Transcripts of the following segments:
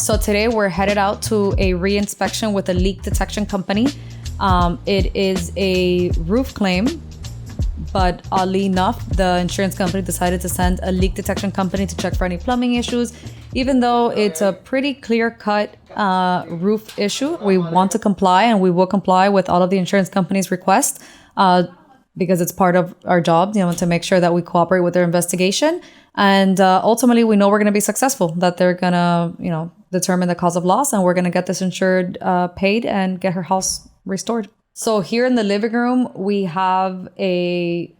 So today we're headed out to a re-inspection with a leak detection company. It is a roof claim, but oddly enough, the insurance company decided to send a leak detection company to check for any plumbing issues. Even though it's a pretty clear-cut roof issue, we want to comply, and we will comply with all of the insurance company's requests because it's part of our job, to make sure that we cooperate with their investigation. And ultimately, we know we're going to be successful, that they're going to, determine the cause of loss, and we're going to get this insured paid and get her house restored. So here in the living room, we have a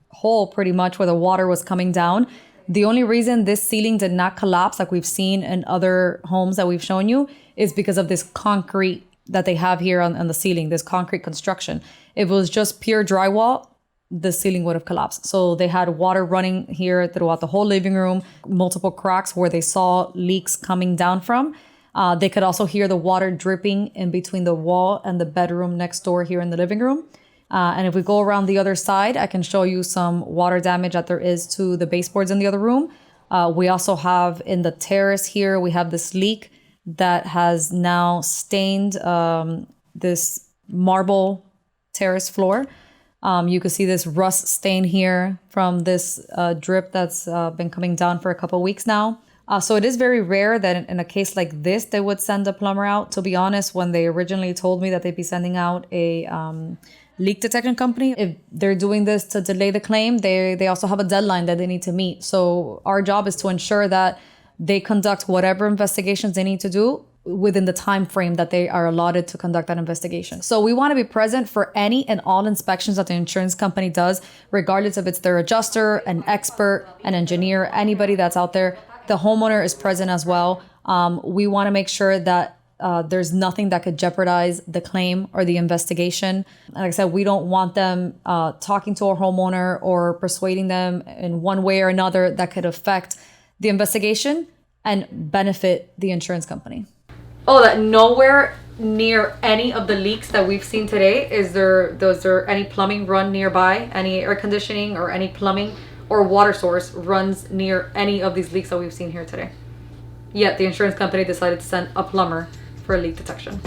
hole pretty much where the water was coming down. The only reason this ceiling did not collapse like we've seen in other homes that we've shown you is because of this concrete that they have here on the ceiling, this concrete construction. If it was just pure drywall, the ceiling would have collapsed. So they had water running here throughout the whole living room, multiple cracks where they saw leaks coming down from. They could also hear the water dripping in between the wall and the bedroom next door here in the living room. And if we go around the other side, I can show you some water damage that there is to the baseboards in the other room. We also have in the terrace here, we have this leak that has now stained this marble terrace floor. You can see this rust stain here from this drip that's been coming down for a couple of weeks now. So it is very rare that in a case like this, they would send a plumber out. To be honest, when they originally told me that they'd be sending out a leak detection company, if they're doing this to delay the claim, they also have a deadline that they need to meet. So our job is to ensure that they conduct whatever investigations they need to do within the time frame that they are allotted to conduct that investigation. So we want to be present for any and all inspections that the insurance company does, regardless if it's their adjuster, an expert, an engineer, anybody that's out there. The homeowner is present as well. We want to make sure that there's nothing that could jeopardize the claim or the investigation. Like I said, we don't want them talking to our homeowner or persuading them in one way or another that could affect the investigation and benefit the insurance company. Oh, that nowhere near any of the leaks that we've seen today is there any plumbing run nearby, any air conditioning or any plumbing or water source runs near any of these leaks that we've seen here today. Yet the insurance company decided to send a plumber for leak detection.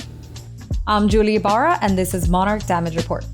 I'm Yuly Ybarra, and this is Monarch Damage Report.